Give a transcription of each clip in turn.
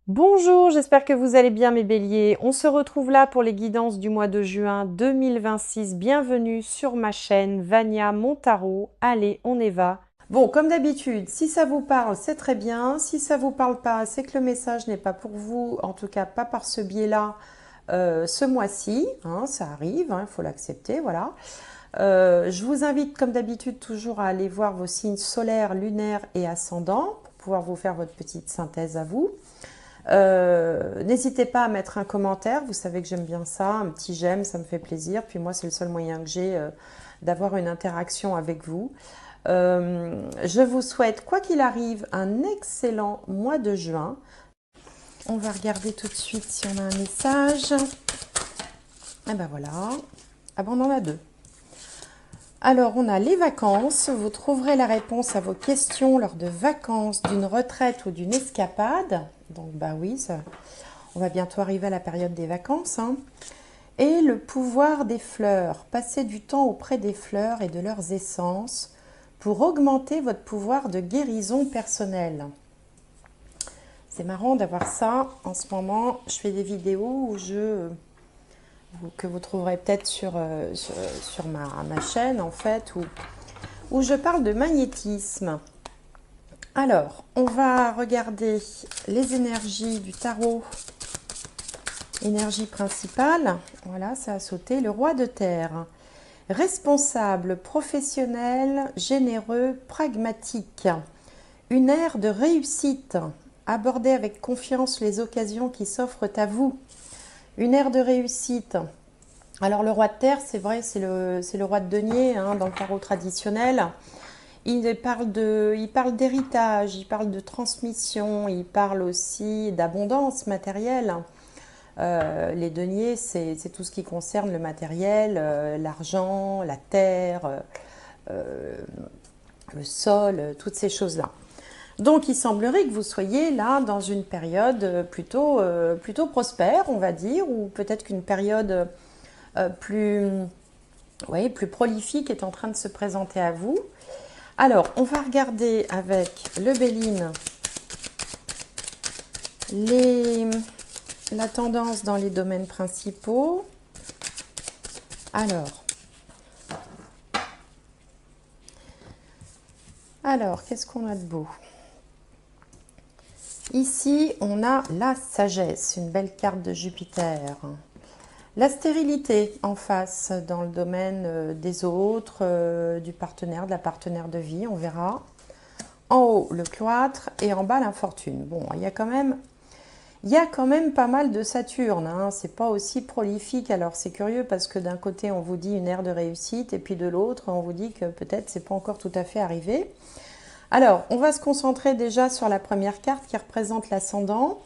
Bonjour, j'espère que vous allez bien mes béliers. On se retrouve là pour les guidances du mois de juin 2026. Bienvenue sur ma chaîne Vania Montaro. Allez, on y va. Bon, comme d'habitude, si ça vous parle, c'est très bien. Si ça vous parle pas, c'est que le message n'est pas pour vous, en tout cas pas par ce biais-là, ce mois-ci. Hein, ça arrive, il faut l'accepter, voilà. Je vous invite, comme d'habitude, toujours à aller voir vos signes solaires, lunaires et ascendants pour pouvoir vous faire votre petite synthèse à vous. N'hésitez pas à mettre un commentaire, vous savez que j'aime bien ça, un petit j'aime, ça me fait plaisir. Puis moi, c'est le seul moyen que j'ai d'avoir une interaction avec vous. Je vous souhaite, quoi qu'il arrive, un excellent mois de juin. On va regarder tout de suite si on a un message. Et ben voilà. Ah ben on en a deux. Alors, on a les vacances. Vous trouverez la réponse à vos questions lors de vacances, d'une retraite ou d'une escapade. Donc, bah oui, on va bientôt arriver à la période des vacances. Hein. Et le pouvoir des fleurs. Passez du temps auprès des fleurs et de leurs essences pour augmenter votre pouvoir de guérison personnelle. C'est marrant d'avoir ça en ce moment. Je fais des vidéos où que vous trouverez peut-être sur ma chaîne en fait, où je parle de magnétisme. Alors, on va regarder les énergies du tarot. Énergie principale, voilà, ça a sauté. Le roi de terre. Responsable, professionnel, généreux, pragmatique. Une ère de réussite. Abordez avec confiance les occasions qui s'offrent à vous. Une ère de réussite. Alors le roi de terre, c'est vrai, c'est le roi de denier hein, dans le tarot traditionnel. Il parle d'héritage, il parle de transmission, il parle aussi d'abondance matérielle. Les deniers, c'est tout ce qui concerne le matériel, l'argent, la terre, le sol, toutes ces choses-là. Donc il semblerait que vous soyez là dans une période plutôt prospère, on va dire, ou peut-être qu'une période plus prolifique est en train de se présenter à vous. Alors, on va regarder avec le Béline la tendance dans les domaines principaux. Alors qu'est-ce qu'on a de beau? Ici, on a la sagesse, une belle carte de Jupiter. La stérilité en face dans le domaine des autres, du partenaire, de la partenaire de vie, on verra. En haut, le cloître et en bas, l'infortune. Bon, il y a quand même pas mal de Saturne. Hein. C'est pas aussi prolifique. Alors, c'est curieux parce que d'un côté, on vous dit une ère de réussite et puis de l'autre, on vous dit que peut-être c'est pas encore tout à fait arrivé. Alors, on va se concentrer déjà sur la première carte qui représente l'ascendant.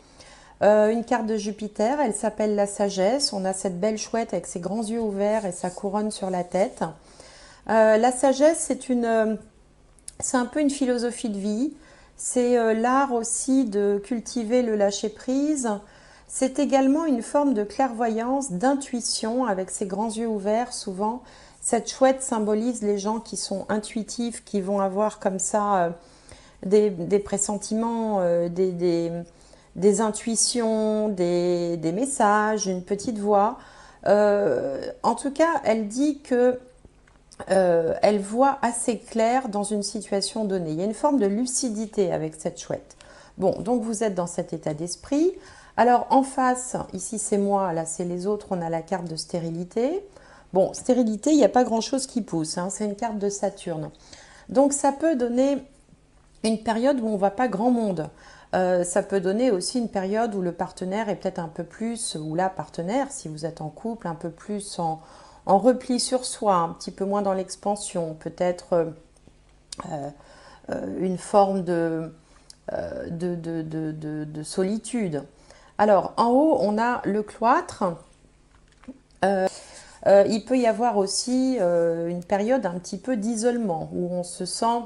Une carte de Jupiter, elle s'appelle la sagesse. On a cette belle chouette avec ses grands yeux ouverts et sa couronne sur la tête. La sagesse, c'est un peu une philosophie de vie. C'est l'art aussi de cultiver le lâcher-prise. C'est également une forme de clairvoyance, d'intuition avec ses grands yeux ouverts. Souvent, cette chouette symbolise les gens qui sont intuitifs, qui vont avoir comme ça des pressentiments, des intuitions, des messages, une petite voix. En tout cas, elle dit que elle voit assez clair dans une situation donnée. Il y a une forme de lucidité avec cette chouette. Bon, donc vous êtes dans cet état d'esprit. Alors en face, ici c'est moi, là c'est les autres, on a la carte de stérilité. Bon, stérilité, il n'y a pas grand-chose qui pousse, hein, c'est une carte de Saturne. Donc ça peut donner une période où on ne voit pas grand monde. Ça peut donner aussi une période où le partenaire est peut-être un peu plus, ou la partenaire, si vous êtes en couple, un peu plus en repli sur soi, un petit peu moins dans l'expansion, peut-être une forme de solitude. Alors, en haut, on a le cloître. Il peut y avoir aussi une période un petit peu d'isolement, où on se sent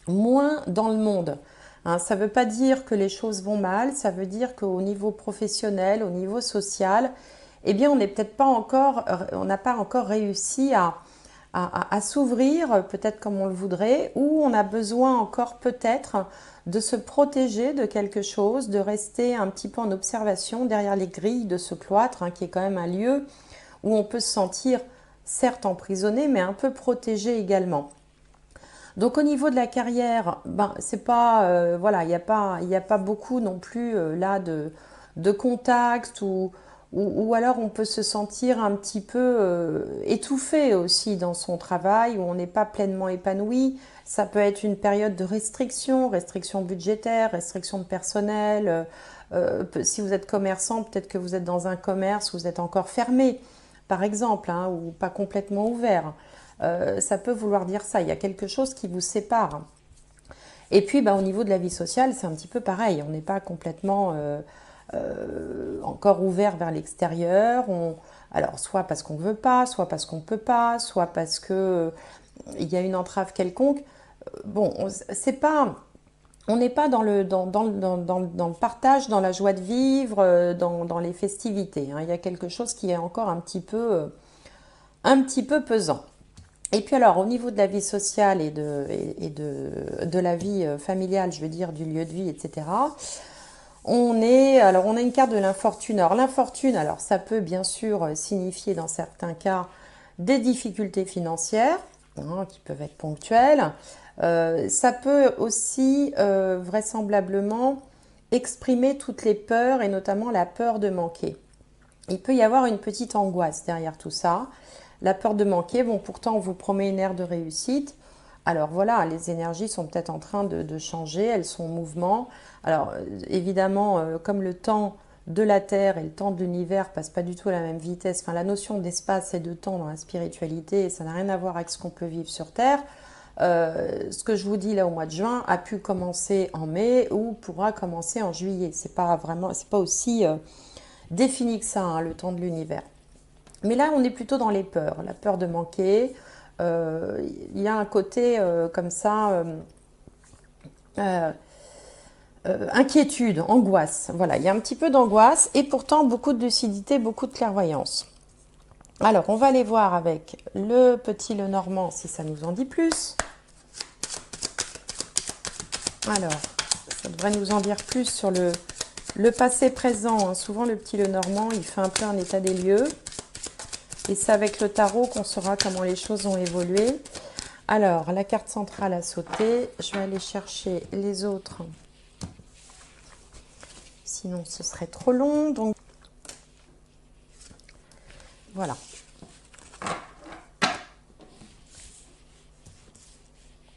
moins dans le monde. Hein, ça ne veut pas dire que les choses vont mal, ça veut dire qu'au niveau professionnel, au niveau social, eh bien, on n'a pas encore réussi à s'ouvrir, peut-être comme on le voudrait, ou on a besoin encore peut-être de se protéger de quelque chose, de rester un petit peu en observation derrière les grilles de ce cloître, hein, qui est quand même un lieu où on peut se sentir certes emprisonné, mais un peu protégé également. Donc au niveau de la carrière, ben, c'est pas, voilà, il y a pas beaucoup non plus là de contacts ou alors on peut se sentir un petit peu étouffé aussi dans son travail où on n'est pas pleinement épanoui. Ça peut être une période de restriction, restriction budgétaire, restriction de personnel. Si vous êtes commerçant, peut-être que vous êtes dans un commerce où vous êtes encore fermé, par exemple, hein, ou pas complètement ouvert. Ça peut vouloir dire ça. Il y a quelque chose qui vous sépare. Et puis, bah, au niveau de la vie sociale, c'est un petit peu pareil. On n'est pas complètement encore ouvert vers l'extérieur. Alors, soit parce qu'on ne veut pas, soit parce qu'on ne peut pas, soit parce que il y a une entrave quelconque. Bon, c'est pas, on n'est pas dans le partage, dans la joie de vivre, dans les festivités, hein. Il y a quelque chose qui est encore un petit peu pesant. Et puis alors, au niveau de la vie sociale et de la vie familiale, je veux dire, du lieu de vie, etc., on a une carte de l'infortune. Alors l'infortune, alors ça peut bien sûr signifier dans certains cas des difficultés financières, hein, qui peuvent être ponctuelles. Ça peut aussi vraisemblablement exprimer toutes les peurs et notamment la peur de manquer. Il peut y avoir une petite angoisse derrière tout ça. La peur de manquer, bon, pourtant on vous promet une ère de réussite. Alors voilà, les énergies sont peut-être en train de changer, elles sont en mouvement. Alors évidemment, comme le temps de la Terre et le temps de l'univers passent pas du tout à la même vitesse, enfin la notion d'espace et de temps dans la spiritualité, ça n'a rien à voir avec ce qu'on peut vivre sur Terre. Ce que je vous dis là au mois de juin a pu commencer en mai ou pourra commencer en juillet. C'est pas vraiment, c'est pas aussi défini que ça, hein, le temps de l'univers. Mais là, on est plutôt dans les peurs, la peur de manquer. Il y a un côté comme ça, euh, inquiétude, angoisse. Voilà, il y a un petit peu d'angoisse et pourtant beaucoup de lucidité, beaucoup de clairvoyance. Alors, on va aller voir avec le petit Lenormand si ça nous en dit plus. Alors, ça devrait nous en dire plus sur le passé présent, hein. Souvent, le petit Lenormand, il fait un peu un état des lieux. Et c'est avec le tarot qu'on saura comment les choses ont évolué. Alors, la carte centrale a sauté. Je vais aller chercher les autres. Sinon, ce serait trop long. Donc, voilà.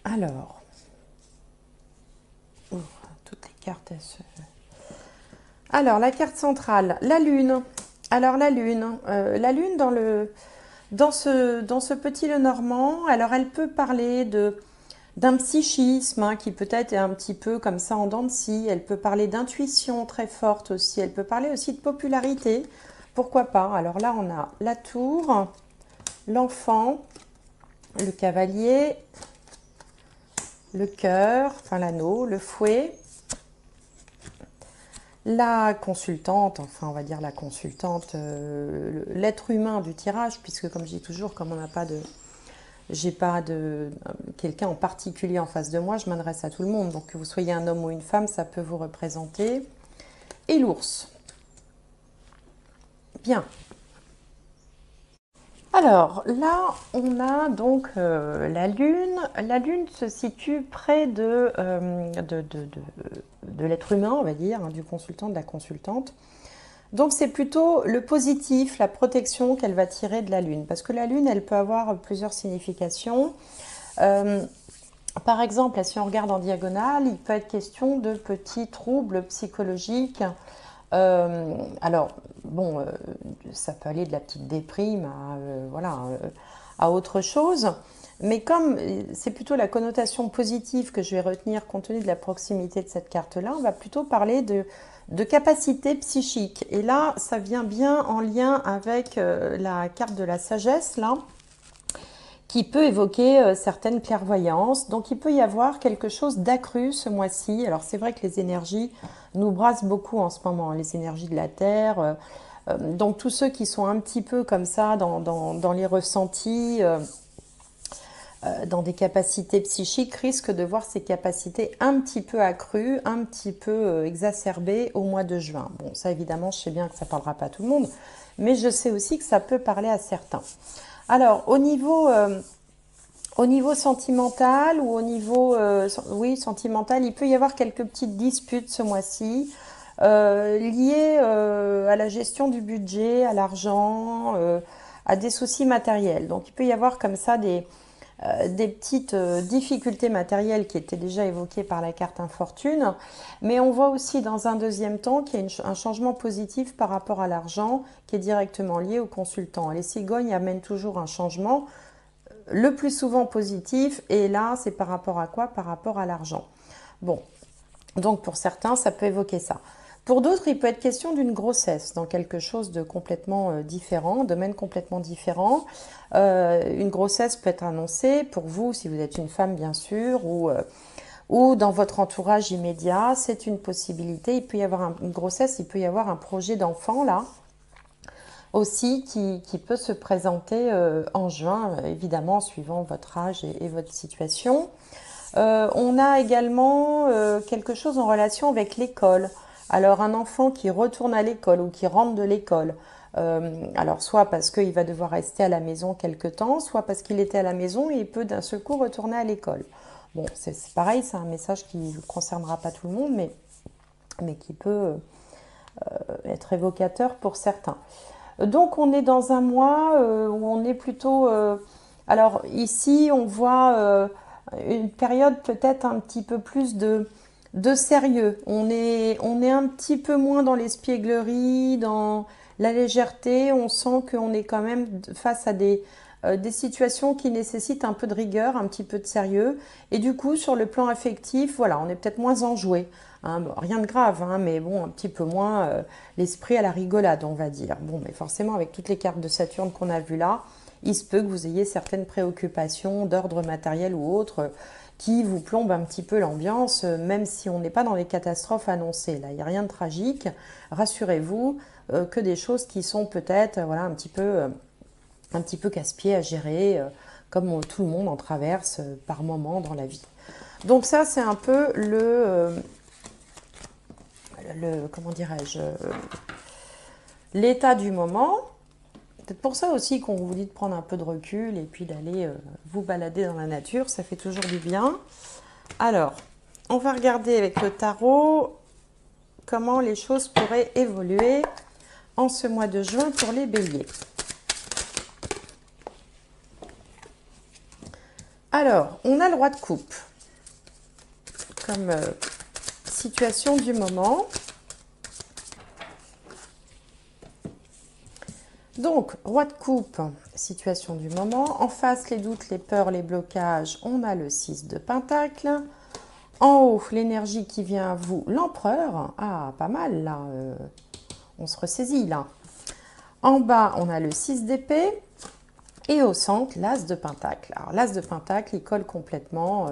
Alors, toutes les cartes, Alors, la carte centrale, la Lune. Alors, la Lune dans ce petit Lenormand, alors elle peut parler d'un psychisme, hein, qui peut-être est un petit peu comme ça en dents de scie. Elle peut parler d'intuition très forte aussi. Elle peut parler aussi de popularité. Pourquoi pas? Alors là, on a la tour, l'enfant, le cavalier, le cœur, enfin l'anneau, le fouet, la consultante, enfin on va dire la consultante, l'être humain du tirage, puisque comme je dis toujours, comme on n'a pas de... J'ai pas de quelqu'un en particulier en face de moi, je m'adresse à tout le monde. Donc que vous soyez un homme ou une femme, ça peut vous représenter. Et l'ours. Bien. Alors là, on a donc la Lune. La Lune se situe près de l'être humain, on va dire, hein, du consultant, de la consultante. Donc c'est plutôt le positif, la protection qu'elle va tirer de la Lune. Parce que la Lune, elle peut avoir plusieurs significations. Par exemple, si on regarde en diagonale, il peut être question de petits troubles psychologiques. Alors, bon, ça peut aller de la petite déprime à autre chose. Mais comme c'est plutôt la connotation positive que je vais retenir compte tenu de la proximité de cette carte-là, on va plutôt parler de capacité psychique. Et là, ça vient bien en lien avec la carte de la sagesse, là, qui peut évoquer certaines clairvoyances. Donc il peut y avoir quelque chose d'accru ce mois-ci. Alors c'est vrai que les énergies nous brassent beaucoup en ce moment, hein, les énergies de la Terre. Donc tous ceux qui sont un petit peu comme ça dans les ressentis, dans des capacités psychiques, risque de voir ses capacités un petit peu accrues, un petit peu exacerbées au mois de juin. Bon, ça évidemment, je sais bien que ça ne parlera pas à tout le monde, mais je sais aussi que ça peut parler à certains. Alors, au niveau sentimental ou au niveau oui, sentimental, il peut y avoir quelques petites disputes ce mois-ci liées à la gestion du budget, à l'argent, à des soucis matériels. Donc il peut y avoir comme ça des petites difficultés matérielles qui étaient déjà évoquées par la carte infortune, mais on voit aussi dans un deuxième temps qu'il y a un changement positif par rapport à l'argent qui est directement lié au consultant. Les cigognes amènent toujours un changement, le plus souvent positif, et là c'est par rapport à quoi? Par rapport à l'argent. Bon, donc pour certains ça peut évoquer ça. Pour d'autres, il peut être question d'une grossesse dans quelque chose de complètement différent, un domaine complètement différent. Une grossesse peut être annoncée pour vous, si vous êtes une femme bien sûr, ou dans votre entourage immédiat, c'est une possibilité. Il peut y avoir une grossesse, il peut y avoir un projet d'enfant là, aussi qui peut se présenter en juin, évidemment, suivant votre âge et votre situation. On a également quelque chose en relation avec l'école. Alors un enfant qui retourne à l'école ou qui rentre de l'école, alors soit parce qu'il va devoir rester à la maison quelque temps, soit parce qu'il était à la maison et il peut d'un seul coup retourner à l'école. Bon, c'est pareil, c'est un message qui ne concernera pas tout le monde, mais qui peut être évocateur pour certains. Donc on est dans un mois où on est plutôt... alors ici on voit une période peut-être un petit peu plus de sérieux. On est un petit peu moins dans l'espièglerie, dans la légèreté. On sent qu'on est quand même face à des situations qui nécessitent un peu de rigueur, un petit peu de sérieux. Et du coup, sur le plan affectif, voilà, on est peut-être moins enjoué. Hein, bon, rien de grave, hein, mais bon, un petit peu moins l'esprit à la rigolade, on va dire. Bon, mais forcément, avec toutes les cartes de Saturne qu'on a vues là, il se peut que vous ayez certaines préoccupations d'ordre matériel ou autre qui vous plombent un petit peu l'ambiance, même si on n'est pas dans les catastrophes annoncées. Là, il n'y a rien de tragique. Rassurez-vous que des choses qui sont peut-être voilà, un petit peu casse-pied à gérer, comme tout le monde en traverse par moment dans la vie. Donc ça, c'est un peu comment dirais-je, l'état du moment. Peut-être pour ça aussi qu'on vous dit de prendre un peu de recul et puis d'aller vous balader dans la nature, ça fait toujours du bien. Alors, on va regarder avec le tarot comment les choses pourraient évoluer en ce mois de juin pour les béliers. Alors, on a le roi de coupe comme situation du moment. Donc, roi de coupe, situation du moment. En face, les doutes, les peurs, les blocages, on a le 6 de pentacle. En haut, l'énergie qui vient à vous, l'empereur. Ah, pas mal là, on se ressaisit là. En bas, on a le 6 d'épée. Et au centre, l'as de pentacle. Alors, l'as de pentacle, il colle complètement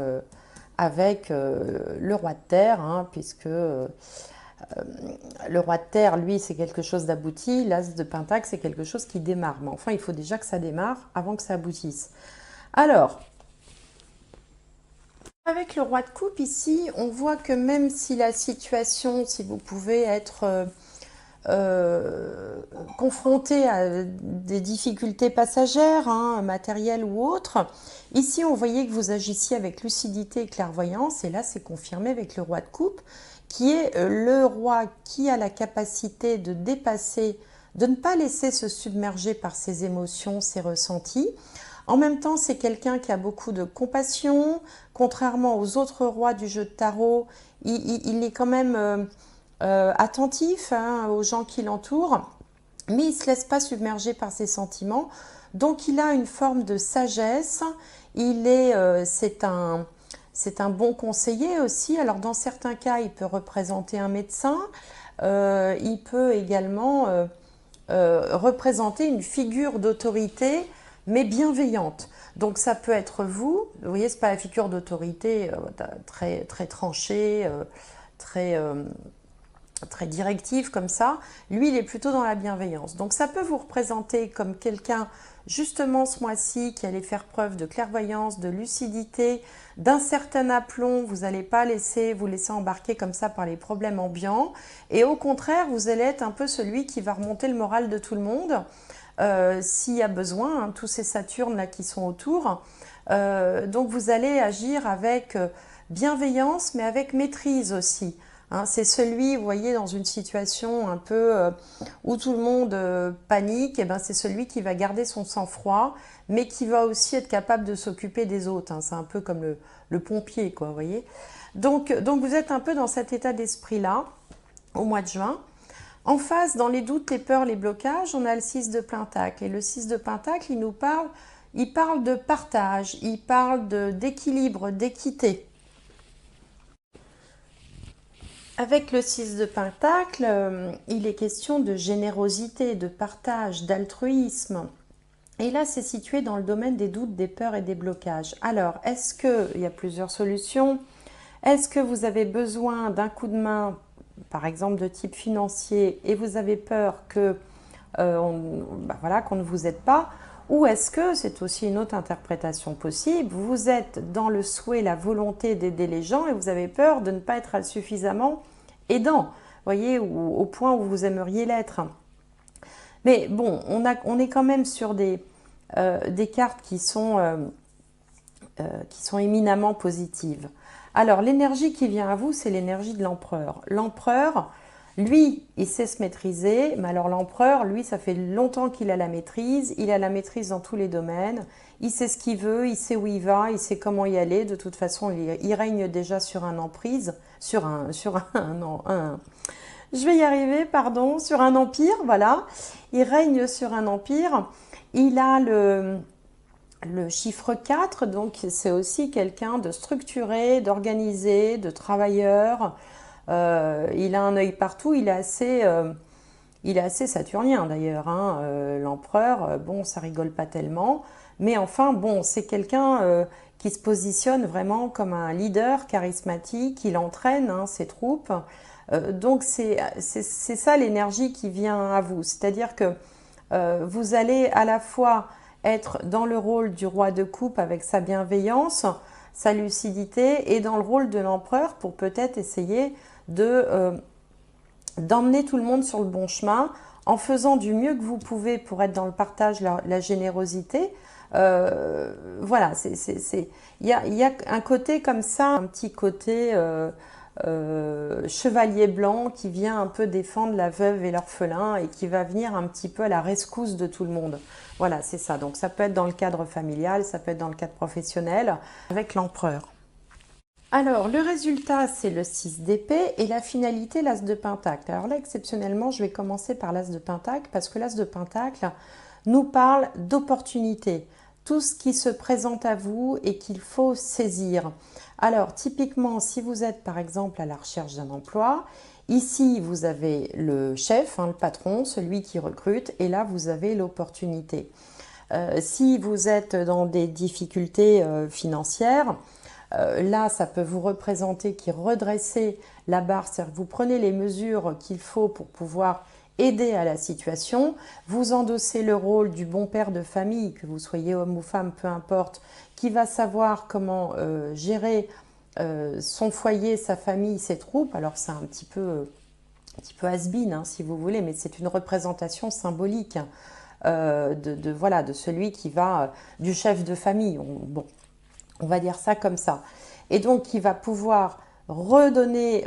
avec le roi de terre, hein, puisque... le roi de terre, lui, c'est quelque chose d'abouti. L'as de pentacle, c'est quelque chose qui démarre. Mais enfin, il faut déjà que ça démarre avant que ça aboutisse. Alors, avec le roi de coupe ici, on voit que même si la situation, si vous pouvez être confronté à des difficultés passagères, hein, matérielles ou autres, ici, on voyait que vous agissiez avec lucidité et clairvoyance. Et là, c'est confirmé avec le roi de coupe, qui est le roi qui a la capacité de dépasser, de ne pas laisser se submerger par ses émotions, ses ressentis. En même temps, c'est quelqu'un qui a beaucoup de compassion. Contrairement aux autres rois du jeu de tarot, il est quand même attentif hein, aux gens qui l'entourent, mais il ne se laisse pas submerger par ses sentiments. Donc, il a une forme de sagesse. C'est un bon conseiller aussi. Alors, dans certains cas, il peut représenter un médecin. Il peut également représenter une figure d'autorité, mais bienveillante. Donc, ça peut être vous. Vous voyez, ce n'est pas la figure d'autorité très, très tranchée, très... très directive comme ça. Lui, il est plutôt dans la bienveillance. Donc ça peut vous représenter comme quelqu'un, justement ce mois-ci, qui allait faire preuve de clairvoyance, de lucidité, d'un certain aplomb. Vous n'allez pas vous laisser embarquer comme ça par les problèmes ambiants. Et au contraire, vous allez être un peu celui qui va remonter le moral de tout le monde, s'il y a besoin, hein, tous ces Saturnes là qui sont autour. Donc vous allez agir avec bienveillance, mais avec maîtrise aussi. Hein, c'est celui, vous voyez, dans une situation un peu où tout le monde panique, et ben c'est celui qui va garder son sang-froid, mais qui va aussi être capable de s'occuper des autres. Hein. C'est un peu comme le pompier, quoi, vous voyez. Donc vous êtes un peu dans cet état d'esprit-là, au mois de juin. En face, dans les doutes, les peurs, les blocages, on a le 6 de Pentacle. Et le 6 de Pentacle, il parle de partage, il parle d'équilibre, d'équité. Avec le 6 de Pentacle, il est question de générosité, de partage, d'altruisme. Et là, c'est situé dans le domaine des doutes, des peurs et des blocages. Alors, il y a plusieurs solutions. Est-ce que vous avez besoin d'un coup de main, par exemple de type financier, et vous avez peur qu'on ne vous aide pas? Ou est-ce que, c'est aussi une autre interprétation possible, vous êtes dans le souhait, la volonté d'aider les gens et vous avez peur de ne pas être suffisamment aidant, voyez, au point où vous aimeriez l'être. Mais bon, on est quand même sur des cartes qui sont éminemment positives. Alors, l'énergie qui vient à vous, c'est l'énergie de l'empereur. L'empereur, lui, il sait se maîtriser, mais alors l'empereur, lui, ça fait longtemps qu'il a la maîtrise, il a la maîtrise dans tous les domaines, il sait ce qu'il veut, il sait où il va, il sait comment y aller, de toute façon, il règne déjà sur un emprise, je vais y arriver, pardon, sur un empire, voilà, il règne sur un empire, il a le chiffre 4, donc c'est aussi quelqu'un de structuré, d'organisé, de travailleur. Il a un œil partout, il est assez saturnien d'ailleurs. Hein. L'empereur, bon, ça rigole pas tellement. Mais enfin, bon, c'est quelqu'un qui se positionne vraiment comme un leader charismatique, il entraîne hein, ses troupes. Donc c'est ça l'énergie qui vient à vous. C'est-à-dire que vous allez à la fois être dans le rôle du roi de coupe avec sa bienveillance, sa lucidité, et dans le rôle de l'empereur pour peut-être essayer d'emmener tout le monde sur le bon chemin en faisant du mieux que vous pouvez pour être dans le partage, la générosité. Voilà, il y a un côté comme ça, un petit côté chevalier blanc qui vient un peu défendre la veuve et l'orphelin et qui va venir un petit peu à la rescousse de tout le monde. Voilà, c'est ça. Donc ça peut être dans le cadre familial, ça peut être dans le cadre professionnel, avec l'empereur. Alors, le résultat, c'est le 6 d'épée et la finalité, l'as de pentacle. Alors là, exceptionnellement, je vais commencer par l'as de pentacle parce que l'as de pentacle nous parle d'opportunités, tout ce qui se présente à vous et qu'il faut saisir. Alors, typiquement, si vous êtes par exemple à la recherche d'un emploi, ici, vous avez le chef, hein, le patron, celui qui recrute, et là, vous avez l'opportunité. Si vous êtes dans des difficultés financières, là, ça peut vous représenter qui redressez la barre, c'est-à-dire que vous prenez les mesures qu'il faut pour pouvoir aider à la situation, vous endossez le rôle du bon père de famille, que vous soyez homme ou femme, peu importe, qui va savoir comment gérer son foyer, sa famille, ses troupes. Alors c'est un petit peu has-been, hein, si vous voulez, mais c'est une représentation symbolique de celui qui va, du chef de famille. On va dire ça comme ça. Et donc, qui va pouvoir ramener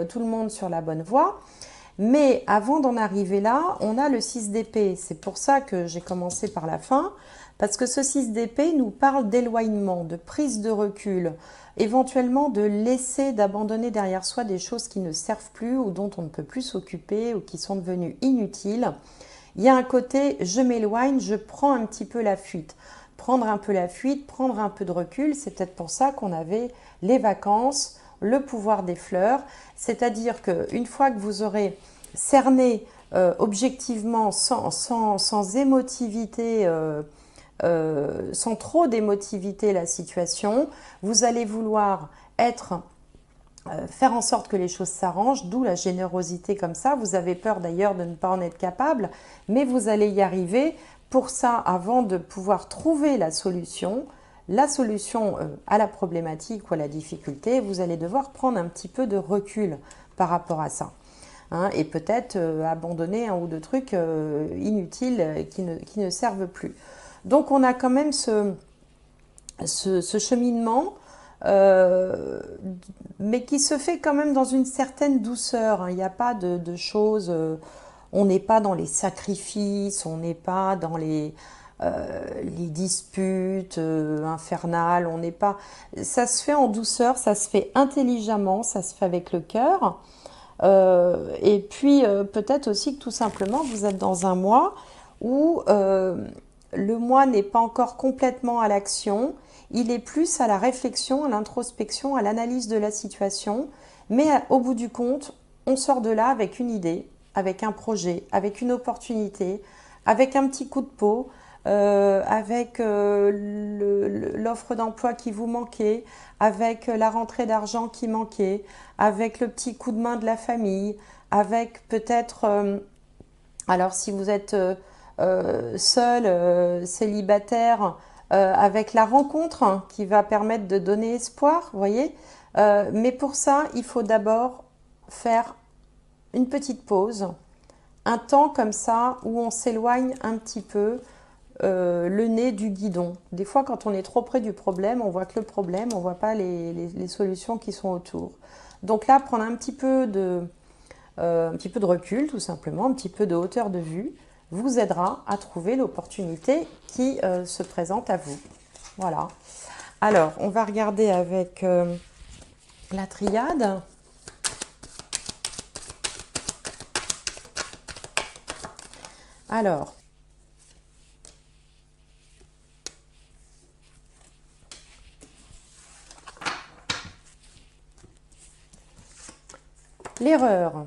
tout le monde sur la bonne voie. Mais avant d'en arriver là, on a le 6 d'épée. C'est pour ça que j'ai commencé par la fin, parce que ce 6 d'épée nous parle d'éloignement, de prise de recul, éventuellement de laisser, d'abandonner derrière soi des choses qui ne servent plus ou dont on ne peut plus s'occuper ou qui sont devenues inutiles. Il y a un côté, je m'éloigne, je prends un petit peu la fuite. Prendre un peu la fuite, prendre un peu de recul, c'est peut-être pour ça qu'on avait les vacances, le pouvoir des fleurs, c'est-à-dire qu'une fois que vous aurez cerné objectivement, sans émotivité, sans trop d'émotivité la situation, vous allez vouloir être faire en sorte que les choses s'arrangent, d'où la générosité comme ça. Vous avez peur d'ailleurs de ne pas en être capable, mais vous allez y arriver. Pour ça, avant de pouvoir trouver la solution à la problématique ou à la difficulté, vous allez devoir prendre un petit peu de recul par rapport à ça. Hein, et peut-être abandonner un ou deux trucs inutiles qui ne servent plus. Donc on a quand même ce cheminement, euh, mais qui se fait quand même dans une certaine douceur. Hein. Il n'y a pas de choses, on n'est pas dans les sacrifices, on n'est pas dans les disputes infernales, on n'est pas. Ça se fait en douceur, ça se fait intelligemment, ça se fait avec le cœur. Et puis peut-être aussi que tout simplement vous êtes dans un mois où le mois n'est pas encore complètement à l'action, il est plus à la réflexion, à l'introspection, à l'analyse de la situation, mais au bout du compte, on sort de là avec une idée, avec un projet, avec une opportunité, avec un petit coup de peau, avec l'offre d'emploi qui vous manquait, avec la rentrée d'argent qui manquait, avec le petit coup de main de la famille, avec peut-être, alors si vous êtes seul, célibataire, avec la rencontre hein, qui va permettre de donner espoir, vous voyez. Mais pour ça, il faut d'abord faire une petite pause, un temps comme ça où on s'éloigne un petit peu le nez du guidon. Des fois, quand on est trop près du problème, on voit que le problème, on voit pas les solutions qui sont autour. Donc là, prendre un petit peu de recul, tout simplement, un petit peu de hauteur de vue, vous aidera à trouver l'opportunité qui se présente à vous. Voilà. Alors, on va regarder avec la triade. Alors, l'erreur.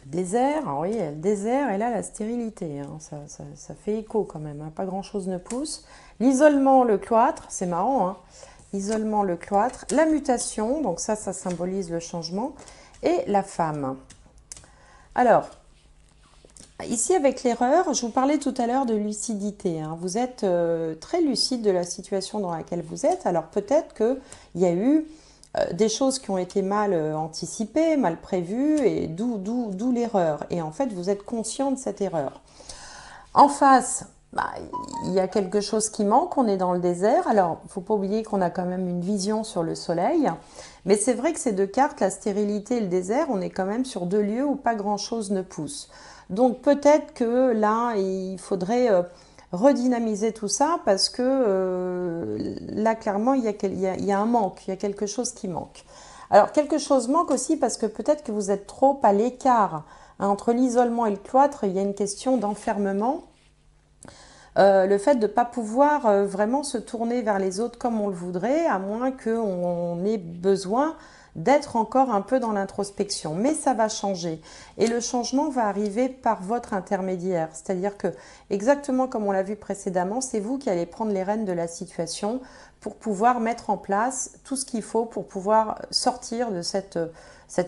Désert, alors oui, il y a le désert et là la stérilité, hein, ça fait écho quand même, hein, pas grand chose ne pousse. L'isolement, le cloître, c'est marrant, hein, l'isolement, le cloître, la mutation, donc ça symbolise le changement, et la femme. Alors, ici avec l'erreur, je vous parlais tout à l'heure de lucidité, hein, vous êtes très lucide de la situation dans laquelle vous êtes, alors peut-être qu'il y a eu des choses qui ont été mal anticipées, mal prévues, et d'où l'erreur. Et en fait, vous êtes conscient de cette erreur. En face, bah, il y a quelque chose qui manque, on est dans le désert. Alors, il ne faut pas oublier qu'on a quand même une vision sur le soleil. Mais c'est vrai que ces deux cartes, la stérilité et le désert, on est quand même sur deux lieux où pas grand-chose ne pousse. Donc peut-être que là, il faudrait redynamiser tout ça parce que là, clairement, il y a un manque, il y a quelque chose qui manque. Alors, quelque chose manque aussi parce que peut-être que vous êtes trop à l'écart. Hein, entre l'isolement et le cloître, il y a une question d'enfermement. Le fait de ne pas pouvoir vraiment se tourner vers les autres comme on le voudrait, à moins qu'on ait besoin d'être encore un peu dans l'introspection. Mais ça va changer. Et le changement va arriver par votre intermédiaire. C'est-à-dire que, exactement comme on l'a vu précédemment, c'est vous qui allez prendre les rênes de la situation pour pouvoir mettre en place tout ce qu'il faut pour pouvoir sortir de cette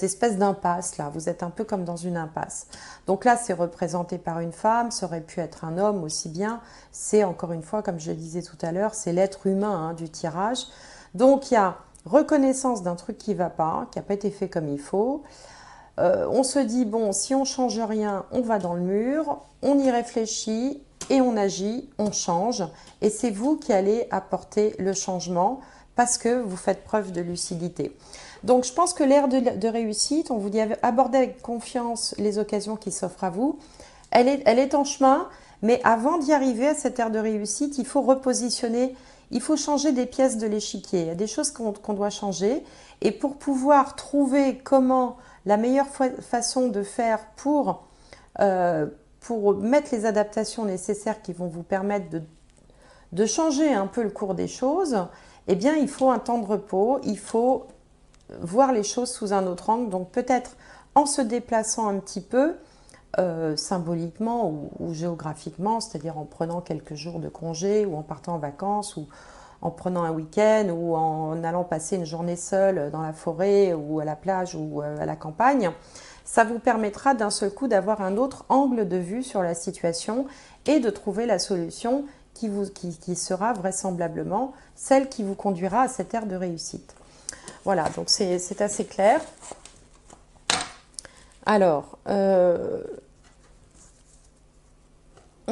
espèce d'impasse là. Vous êtes un peu comme dans une impasse. Donc là, c'est représenté par une femme, ça aurait pu être un homme aussi bien. C'est encore une fois, comme je le disais tout à l'heure, c'est l'être humain hein, du tirage. Donc il y a reconnaissance d'un truc qui ne va pas, qui n'a pas été fait comme il faut. On se dit, bon, si on ne change rien, on va dans le mur, on y réfléchit et on agit, on change. Et c'est vous qui allez apporter le changement parce que vous faites preuve de lucidité. Donc je pense que l'ère de réussite, on vous dit abordez avec confiance les occasions qui s'offrent à vous. Elle est en chemin, mais avant d'y arriver à cette ère de réussite, il faut repositionner, il faut changer des pièces de l'échiquier. Il y a des choses qu'on doit changer. Et pour pouvoir trouver comment la meilleure façon de faire pour mettre les adaptations nécessaires qui vont vous permettre de changer un peu le cours des choses, eh bien il faut un temps de repos, il faut voir les choses sous un autre angle. Donc peut-être en se déplaçant un petit peu, symboliquement ou géographiquement, c'est-à-dire en prenant quelques jours de congé ou en partant en vacances ou en prenant un week-end ou en allant passer une journée seule dans la forêt ou à la plage ou à la campagne. Ça vous permettra d'un seul coup d'avoir un autre angle de vue sur la situation et de trouver la solution qui sera vraisemblablement celle qui vous conduira à cette ère de réussite. Voilà, donc c'est assez clair. Alors, on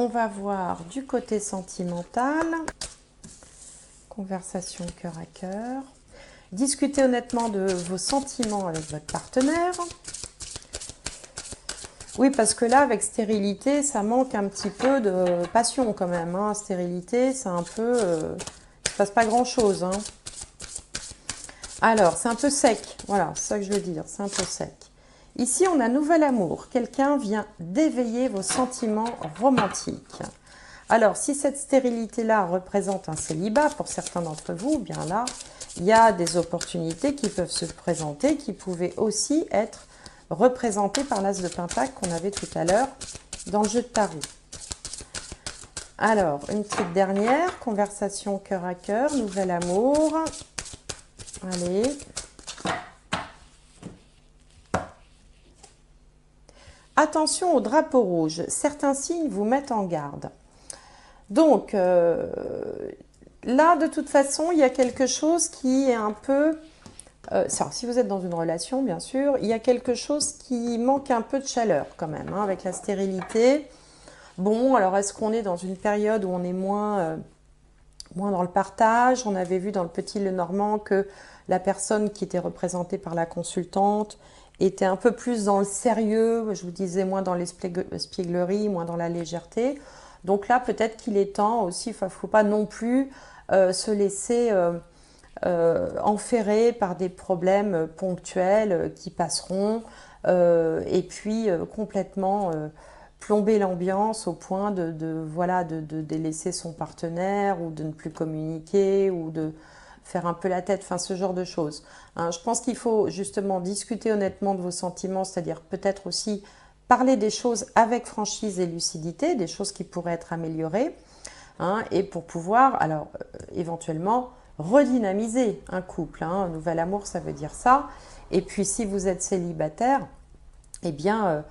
va voir du côté sentimental. Conversation cœur à cœur. Discutez honnêtement de vos sentiments avec votre partenaire. Oui, parce que là, avec stérilité, ça manque un petit peu de passion quand même. Hein. Stérilité, c'est un peu... il ne se passe pas grand-chose. Hein. Alors, c'est un peu sec. Voilà, c'est ça que je veux dire. C'est un peu sec. Ici, on a nouvel amour. Quelqu'un vient d'éveiller vos sentiments romantiques. Alors, si cette stérilité-là représente un célibat pour certains d'entre vous, bien là, il y a des opportunités qui peuvent se présenter, qui pouvaient aussi être représentées par l'As de Pentacle qu'on avait tout à l'heure dans le jeu de tarot. Alors, une petite dernière, conversation cœur à cœur, nouvel amour. Allez. Attention au drapeau rouge, certains signes vous mettent en garde. Donc, là, de toute façon, il y a quelque chose qui est un peu... si vous êtes dans une relation, bien sûr, il y a quelque chose qui manque un peu de chaleur quand même, hein, avec la stérilité. Bon, alors est-ce qu'on est dans une période où on est moins dans le partage? On avait vu dans le Petit Lenormand que la personne qui était représentée par la consultante était un peu plus dans le sérieux, je vous disais, moins dans l'espièglerie, moins dans la légèreté. Donc là, peut-être qu'il est temps aussi, il ne faut pas non plus se laisser enferrer par des problèmes ponctuels qui passeront et puis complètement plomber l'ambiance au point de délaisser son partenaire ou de ne plus communiquer ou de faire un peu la tête, enfin ce genre de choses. Hein, je pense qu'il faut justement discuter honnêtement de vos sentiments, c'est-à-dire peut-être aussi parler des choses avec franchise et lucidité, des choses qui pourraient être améliorées, hein, et pour pouvoir, alors éventuellement, redynamiser un couple. Hein. Un nouvel amour, ça veut dire ça. Et puis si vous êtes célibataire, eh bien,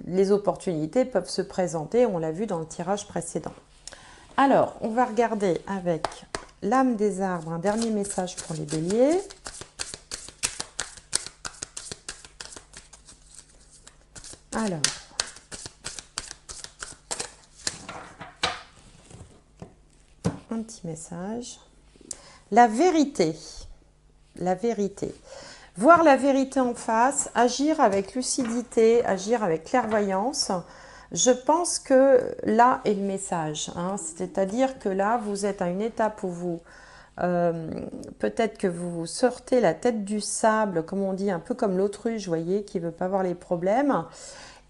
les opportunités peuvent se présenter, on l'a vu dans le tirage précédent. Alors, on va regarder avec l'âme des arbres, un dernier message pour les béliers. Alors, un petit message. La vérité. La vérité. Voir la vérité en face, agir avec lucidité, agir avec clairvoyance. Je pense que là est le message. Hein. C'est-à-dire que là, vous êtes à une étape où vous... peut-être que vous sortez la tête du sable, comme on dit, un peu comme l'autruche, vous voyez, qui ne veut pas voir les problèmes.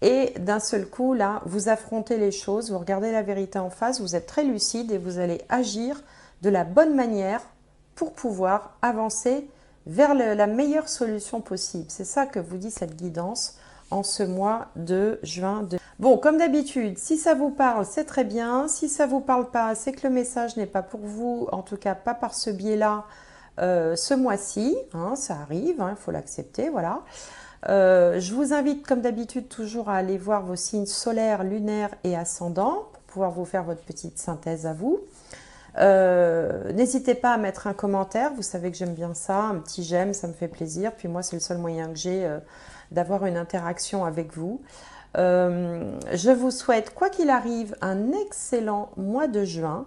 Et d'un seul coup, là, vous affrontez les choses, vous regardez la vérité en face, vous êtes très lucide et vous allez agir de la bonne manière pour pouvoir avancer vers la meilleure solution possible. C'est ça que vous dit cette guidance en ce mois de juin. Bon, comme d'habitude, si ça vous parle, c'est très bien. Si ça ne vous parle pas, c'est que le message n'est pas pour vous, en tout cas pas par ce biais-là, ce mois-ci. Hein, ça arrive, il faut l'accepter, voilà. Je vous invite, comme d'habitude, toujours à aller voir vos signes solaires, lunaires et ascendants pour pouvoir vous faire votre petite synthèse à vous. N'hésitez pas à mettre un commentaire, vous savez que j'aime bien ça, un petit j'aime, ça me fait plaisir. Puis moi, c'est le seul moyen que j'ai d'avoir une interaction avec vous. Je vous souhaite, quoi qu'il arrive, un excellent mois de juin.